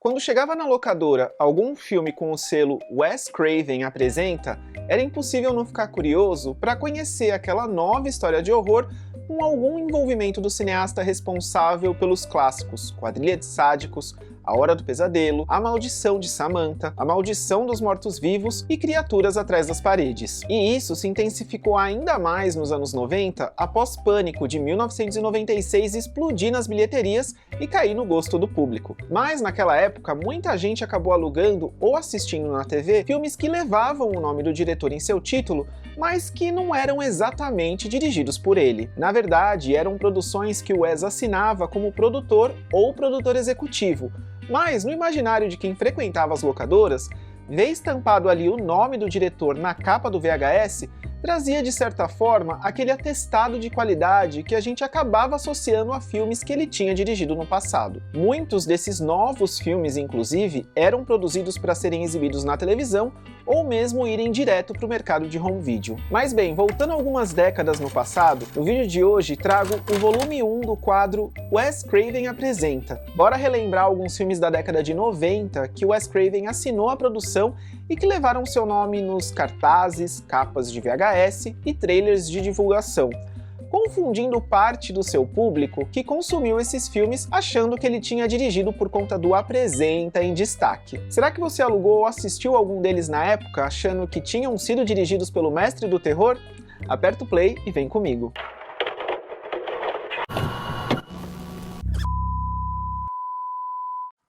Quando chegava na locadora algum filme com o selo Wes Craven Apresenta, era impossível não ficar curioso para conhecer aquela nova história de horror com algum envolvimento do cineasta responsável pelos clássicos Quadrilha de Sádicos, A Hora do Pesadelo, A Maldição de Samantha, A Maldição dos Mortos-Vivos e Criaturas Atrás das Paredes. E isso se intensificou ainda mais nos anos 90, após Pânico de 1996 explodir nas bilheterias e cair no gosto do público. Mas naquela época, muita gente acabou alugando ou assistindo na TV filmes que levavam o nome do diretor em seu título, mas que não eram exatamente dirigidos por ele. Na verdade, eram produções que o Wes assinava como produtor ou produtor executivo, mas no imaginário de quem frequentava as locadoras, ver estampado ali o nome do diretor na capa do VHS trazia de certa forma aquele atestado de qualidade que a gente acabava associando a filmes que ele tinha dirigido no passado. Muitos desses novos filmes, inclusive, eram produzidos para serem exibidos na televisão ou mesmo irem direto para o mercado de home video. Mas bem, voltando algumas décadas no passado, no vídeo de hoje trago o volume 1 do quadro Wes Craven Apresenta. Bora relembrar alguns filmes da década de 90 que Wes Craven assinou a produção e que levaram seu nome nos cartazes, capas de VHS e trailers de divulgação, confundindo parte do seu público que consumiu esses filmes achando que ele tinha dirigido por conta do Apresenta em destaque. Será que você alugou ou assistiu algum deles na época achando que tinham sido dirigidos pelo mestre do terror? Aperta o play e vem comigo.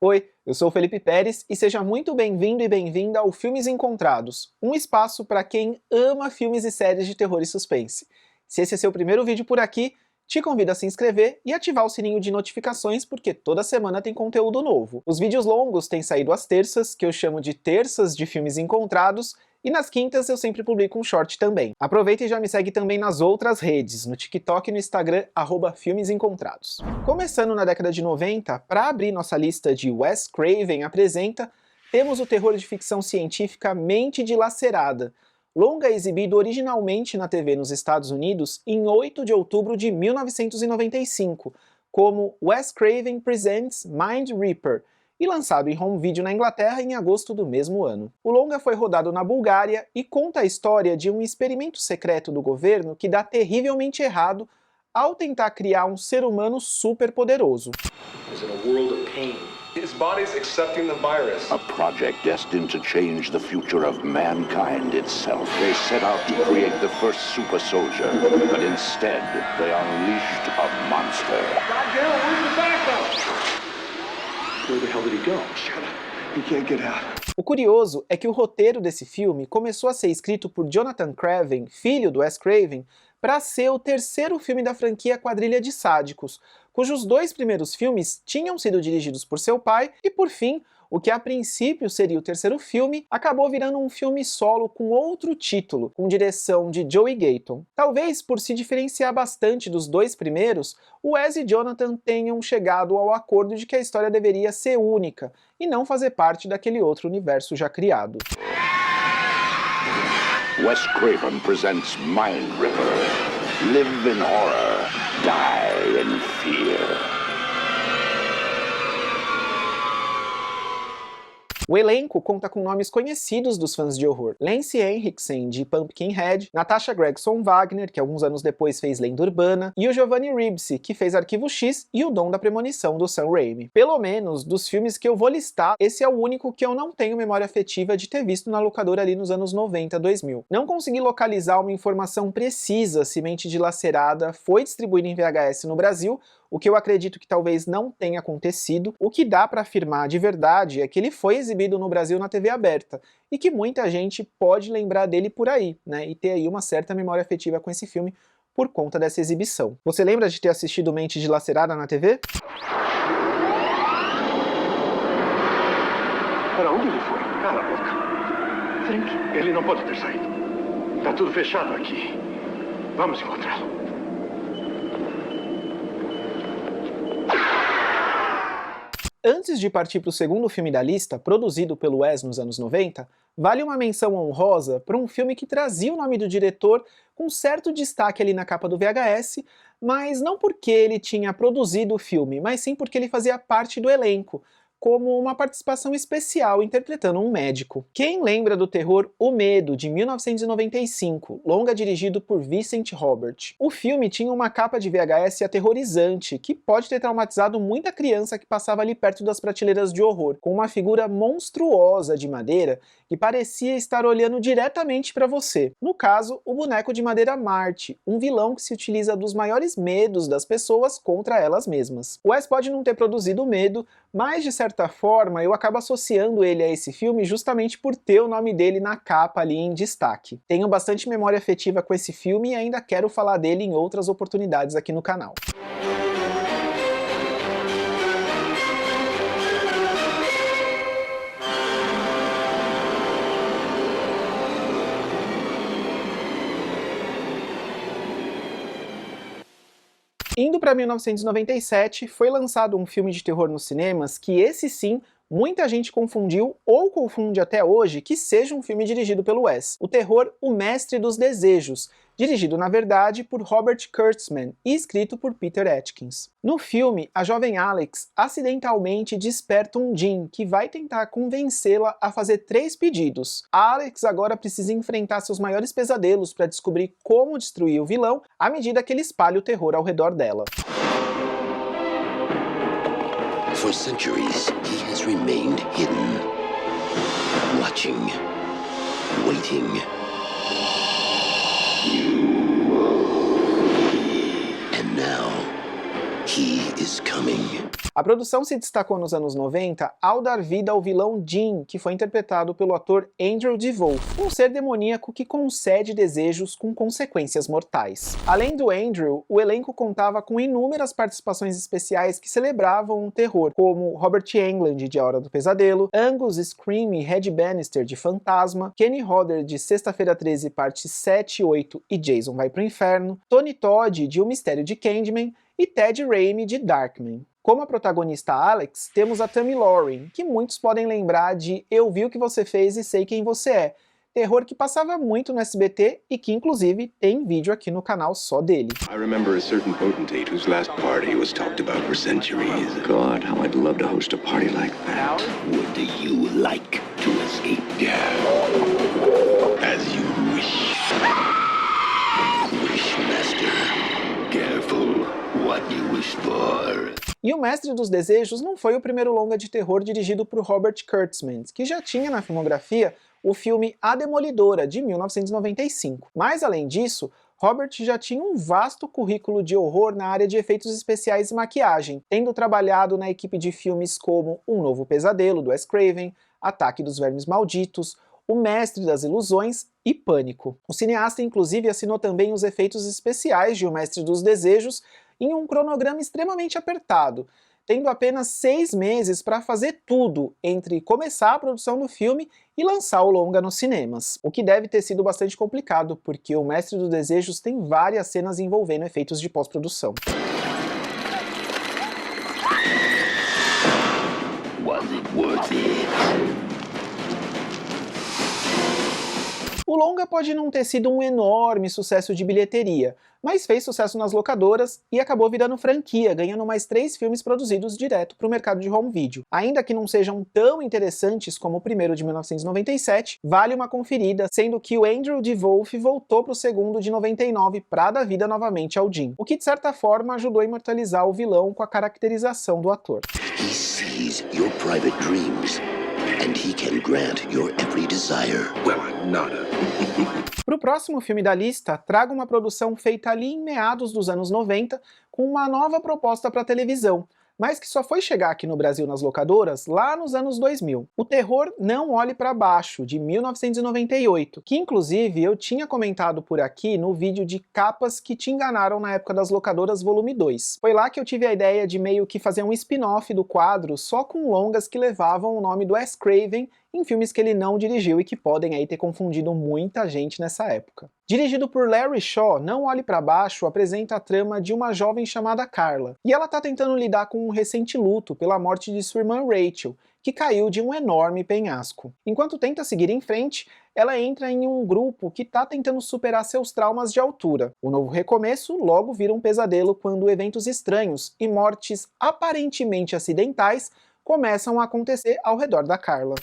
Oi, eu sou o Felipe Pérez e seja muito bem-vindo e bem-vinda ao Filmes Encontrados, um espaço para quem ama filmes e séries de terror e suspense. Se esse é seu primeiro vídeo por aqui, te convido a se inscrever e ativar o sininho de notificações porque toda semana tem conteúdo novo. Os vídeos longos têm saído às terças, que eu chamo de terças de filmes encontrados, e nas quintas eu sempre publico um short também. Aproveita e já me segue também nas outras redes, no TikTok e no Instagram, @filmesencontrados. Começando na década de 90, para abrir nossa lista de Wes Craven Apresenta, temos o terror de ficção científica Mente Dilacerada, longa exibido originalmente na TV nos Estados Unidos em 8 de outubro de 1995, como Wes Craven Presents Mind Reaper, e lançado em home video na Inglaterra em agosto do mesmo ano. O longa foi rodado na Bulgária e conta a história de um experimento secreto do governo que dá terrivelmente errado ao tentar criar um ser humano superpoderoso. His body's accepting the virus. A project destined to change the future of mankind itself. They set out to create the first super soldier, but instead they unleashed a monster. Goddamn, where's the backup? Where the hell did he go? Shut up. He can't get out. O curioso é que o roteiro desse filme começou a ser escrito por Jonathan Craven, filho do Wes Craven, para ser o terceiro filme da franquia Quadrilha de Sádicos, cujos dois primeiros filmes tinham sido dirigidos por seu pai e, por fim, o que a princípio seria o terceiro filme, acabou virando um filme solo com outro título, com direção de Joey Gayton. Talvez por se diferenciar bastante dos dois primeiros, o Wes e Jonathan tenham chegado ao acordo de que a história deveria ser única e não fazer parte daquele outro universo já criado. Wes Craven presents Mind Ripper. Live in horror, die in fear. O elenco conta com nomes conhecidos dos fãs de horror. Lance Henriksen, de Pumpkinhead, Natasha Gregson Wagner, que alguns anos depois fez Lenda Urbana, e o Giovanni Ribisi, que fez Arquivo X e O Dom da Premonição, do Sam Raimi. Pelo menos, dos filmes que eu vou listar, esse é o único que eu não tenho memória afetiva de ter visto na locadora ali nos anos 90, 2000. Não consegui localizar uma informação precisa se Mente Dilacerada foi distribuída em VHS no Brasil, o que eu acredito que talvez não tenha acontecido. O que dá para afirmar de verdade é que ele foi exibido no Brasil na TV aberta, e que muita gente pode lembrar dele por aí, né, e ter aí uma certa memória afetiva com esse filme por conta dessa exibição. Você lembra de ter assistido Mente Dilacerada na TV? Para onde ele foi? Cala a boca. Frank, ele não pode ter saído. Tá tudo fechado aqui. Vamos encontrá-lo. Antes de partir para o segundo filme da lista, produzido pelo Wes nos anos 90, vale uma menção honrosa para um filme que trazia o nome do diretor com certo destaque ali na capa do VHS, mas não porque ele tinha produzido o filme, mas sim porque ele fazia parte do elenco, como uma participação especial interpretando um médico. Quem lembra do terror O Medo, de 1995, longa dirigido por Vincent Robert? O filme tinha uma capa de VHS aterrorizante, que pode ter traumatizado muita criança que passava ali perto das prateleiras de horror, com uma figura monstruosa de madeira que parecia estar olhando diretamente para você. No caso, o boneco de madeira Marte, um vilão que se utiliza dos maiores medos das pessoas contra elas mesmas. O Wes pode não ter produzido o Medo, mas de certa forma eu acabo associando ele a esse filme justamente por ter o nome dele na capa ali em destaque. Tenho bastante memória afetiva com esse filme e ainda quero falar dele em outras oportunidades aqui no canal. Indo para 1997, foi lançado um filme de terror nos cinemas que esse sim, muita gente confundiu ou confunde até hoje que seja um filme dirigido pelo Wes. O terror O Mestre dos Desejos, dirigido na verdade por Robert Kurtzman e escrito por Peter Atkins. No filme, a jovem Alex acidentalmente desperta um djinn que vai tentar convencê-la a fazer 3 pedidos. A Alex agora precisa enfrentar seus maiores pesadelos para descobrir como destruir o vilão à medida que ele espalha o terror ao redor dela. For centuries, he has remained hidden, watching, waiting. And now, he is coming. A produção se destacou nos anos 90 ao dar vida ao vilão Jin, que foi interpretado pelo ator Andrew DeVoe, um ser demoníaco que concede desejos com consequências mortais. Além do Andrew, o elenco contava com inúmeras participações especiais que celebravam o terror, como Robert Englund de A Hora do Pesadelo, Angus Scrimm e Red Bannister de Fantasma, Kenny Hodder de Sexta-feira 13 parte 7 e 8 e Jason Vai Pro Inferno, Tony Todd de O Mistério de Candyman e Ted Raimi de Darkman. Como a protagonista Alex, temos a Tammy Lauren, que muitos podem lembrar de Eu Vi o que Você Fez e Sei Quem Você É, terror que passava muito no SBT e que inclusive tem vídeo aqui no canal só dele. I remember a certain potentate whose last party was talked about for centuries. God, how I'd love to host a party like that. Would you like to escape death? As you wish. Wishmaster, careful what you wish for. E O Mestre dos Desejos não foi o primeiro longa de terror dirigido por Robert Kurtzman, que já tinha na filmografia o filme A Demolidora, de 1995. Mas além disso, Robert já tinha um vasto currículo de horror na área de efeitos especiais e maquiagem, tendo trabalhado na equipe de filmes como Um Novo Pesadelo, do Wes Craven, Ataque dos Vermes Malditos, O Mestre das Ilusões e Pânico. O cineasta inclusive assinou também os efeitos especiais de O Mestre dos Desejos em um cronograma extremamente apertado, tendo apenas 6 meses para fazer tudo entre começar a produção do filme e lançar o longa nos cinemas. O que deve ter sido bastante complicado, porque O Mestre dos Desejos tem várias cenas envolvendo efeitos de pós-produção. Was it worth it? O longa pode não ter sido um enorme sucesso de bilheteria, mas fez sucesso nas locadoras e acabou virando franquia, ganhando mais 3 filmes produzidos direto para o mercado de home video. Ainda que não sejam tão interessantes como o primeiro de 1997, vale uma conferida, sendo que o Andrew DeVoe voltou para o segundo de 99 para dar vida novamente ao Jim, o que de certa forma ajudou a imortalizar o vilão com a caracterização do ator. He sees your private dreams, and he can grant your every desire. Well, I'm not a... Para o próximo filme da lista, trago uma produção feita ali em meados dos anos 90, com uma nova proposta para televisão, mas que só foi chegar aqui no Brasil nas locadoras lá nos anos 2000. O terror Não Olhe Pra Baixo, de 1998, que inclusive eu tinha comentado por aqui no vídeo de capas que te enganaram na época das locadoras volume 2. Foi lá que eu tive a ideia de meio que fazer um spin-off do quadro só com longas que levavam o nome do Wes Craven em filmes que ele não dirigiu e que podem aí ter confundido muita gente nessa época. Dirigido por Larry Shaw, Não Olhe Pra Baixo apresenta a trama de uma jovem chamada Carla, e ela está tentando lidar com um recente luto pela morte de sua irmã Rachel, que caiu de um enorme penhasco. Enquanto tenta seguir em frente, ela entra em um grupo que está tentando superar seus traumas de altura. O novo recomeço logo vira um pesadelo quando eventos estranhos e mortes aparentemente acidentais começam a acontecer ao redor da Carla.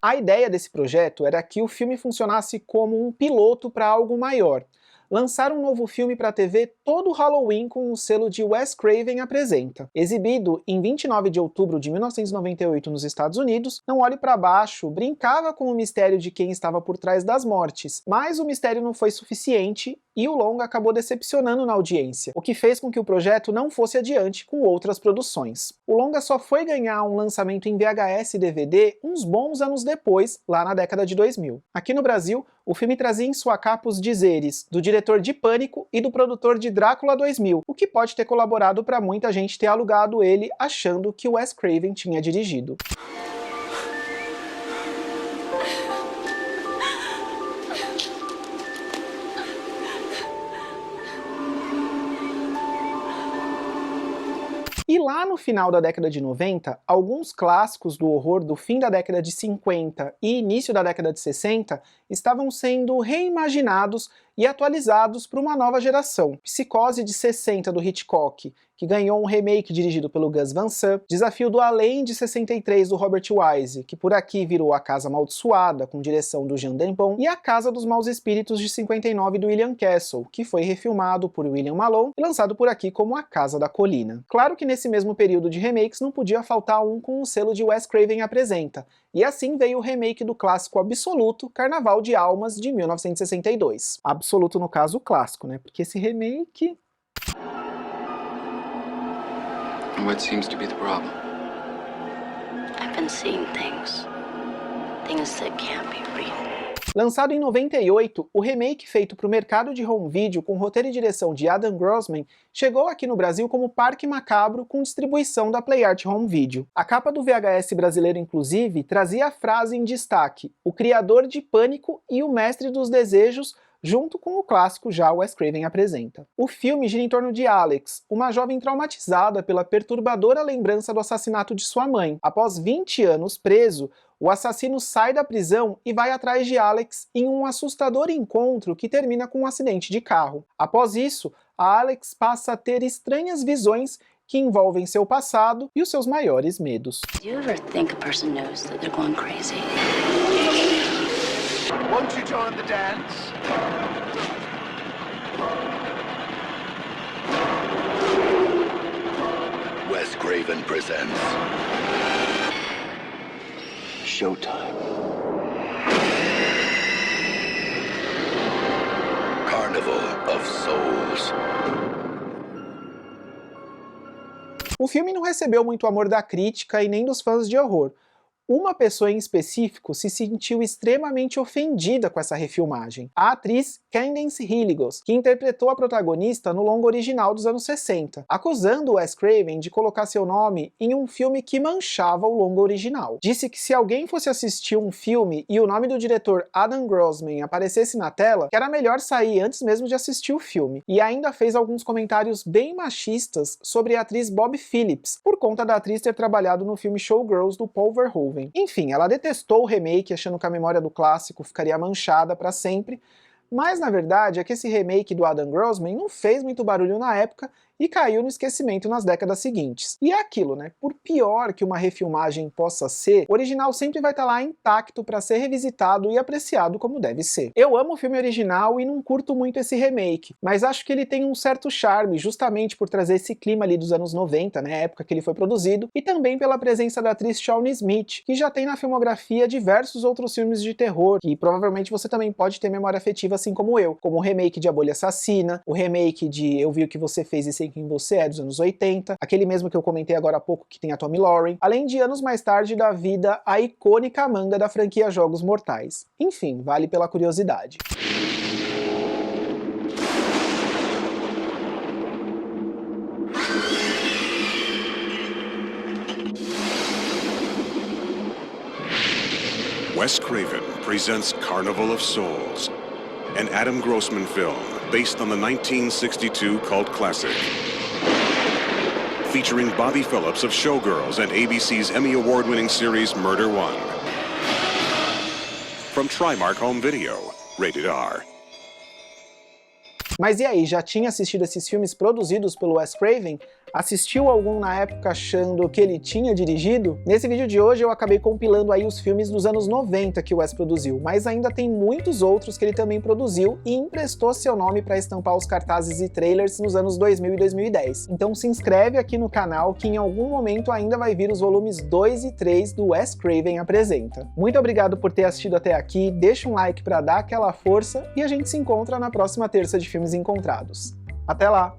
A ideia desse projeto era que o filme funcionasse como um piloto para algo maior. Lançar um novo filme para a TV todo Halloween com o selo de Wes Craven Apresenta. Exibido em 29 de outubro de 1998 nos Estados Unidos, Não Olhe Para Baixo brincava com o mistério de quem estava por trás das mortes, mas o mistério não foi suficiente e o longa acabou decepcionando na audiência, o que fez com que o projeto não fosse adiante com outras produções. O longa só foi ganhar um lançamento em VHS e DVD uns bons anos depois, lá na década de 2000. Aqui no Brasil, o filme trazia em sua capa os dizeres do diretor de Pânico e do produtor de Drácula 2000, o que pode ter colaborado para muita gente ter alugado ele achando que Wes Craven tinha dirigido. E lá no final da década de 90, alguns clássicos do horror do fim da década de 50 e início da década de 60 estavam sendo reimaginados e atualizados para uma nova geração. Psicose de 60 do Hitchcock, que ganhou um remake dirigido pelo Gus Van Sant, Desafio do Além de 63 do Robert Wise, que por aqui virou A Casa Amaldiçoada, com direção do Jean Dempon, e A Casa dos Maus Espíritos de 59 do William Castle, que foi refilmado por William Malone e lançado por aqui como A Casa da Colina. Claro que nesse mesmo período de remakes não podia faltar um com o selo de Wes Craven Apresenta, e assim veio o remake do clássico absoluto Carnaval de Almas de 1962. Absoluto no caso clássico, né? Porque esse remake... What seems to be the problem? I've been seeing things that can't be real. Lançado em 98, o remake feito para o mercado de home video com roteiro e direção de Adam Grossman chegou aqui no Brasil como Parque Macabro com distribuição da PlayArt Home Video. A capa do VHS brasileiro, inclusive, trazia a frase em destaque: o criador de Pânico e o mestre dos desejos, junto com o clássico já Wes Craven Apresenta. O filme gira em torno de Alex, uma jovem traumatizada pela perturbadora lembrança do assassinato de sua mãe. Após 20 anos preso, o assassino sai da prisão e vai atrás de Alex em um assustador encontro que termina com um acidente de carro. Após isso, a Alex passa a ter estranhas visões que envolvem seu passado e os seus maiores medos. Do you ever think a person knows that they're going crazy? Won't you join the dance? Wes Craven presents Showtime. Carnival of Souls. O filme não recebeu muito amor da crítica e nem dos fãs de horror. Uma pessoa em específico se sentiu extremamente ofendida com essa refilmagem, a atriz Candace Hilligos, que interpretou a protagonista no longa original dos anos 60, acusando Wes Craven de colocar seu nome em um filme que manchava o longa original. Disse que se alguém fosse assistir um filme e o nome do diretor Adam Grossman aparecesse na tela, que era melhor sair antes mesmo de assistir o filme, e ainda fez alguns comentários bem machistas sobre a atriz Bob Phillips, por conta da atriz ter trabalhado no filme Showgirls do Paul Verhoeven. Enfim, ela detestou o remake, achando que a memória do clássico ficaria manchada para sempre, mas na verdade é que esse remake do Adam Grossman não fez muito barulho na época e caiu no esquecimento nas décadas seguintes. E é aquilo, né? Por pior que uma refilmagem possa ser, o original sempre vai estar lá intacto para ser revisitado e apreciado como deve ser. Eu amo o filme original e não curto muito esse remake, mas acho que ele tem um certo charme justamente por trazer esse clima ali dos anos 90, né, época que ele foi produzido, e também pela presença da atriz Shawnee Smith, que já tem na filmografia diversos outros filmes de terror, que provavelmente você também pode ter memória afetiva assim como eu, como o remake de A Bolha Assassina, o remake de Eu Vi o que Você Fez e Sei Quem Você É, dos anos 80, aquele mesmo que eu comentei agora há pouco que tem a Tomi Lauren, além de anos mais tarde da vida a icônica Amanda da franquia Jogos Mortais. Enfim, vale pela curiosidade. Wes Craven presents Carnival of Souls, an Adam Grossman film based on the 1962 cult classic. featuring Bobby Phillips of Showgirls and ABC's Emmy Award-winning series Murder One. From Trimark Home Video, rated R. Mas e aí, já tinha assistido esses filmes produzidos pelo Wes Craven? Assistiu algum na época achando que ele tinha dirigido? Nesse vídeo de hoje eu acabei compilando aí os filmes dos anos 90 que o Wes produziu, mas ainda tem muitos outros que ele também produziu e emprestou seu nome para estampar os cartazes e trailers nos anos 2000 e 2010. Então se inscreve aqui no canal que em algum momento ainda vai vir os volumes 2 e 3 do Wes Craven Apresenta. Muito obrigado por ter assistido até aqui, deixa um like para dar aquela força e a gente se encontra na próxima terça de Filmes Encontrados. Até lá!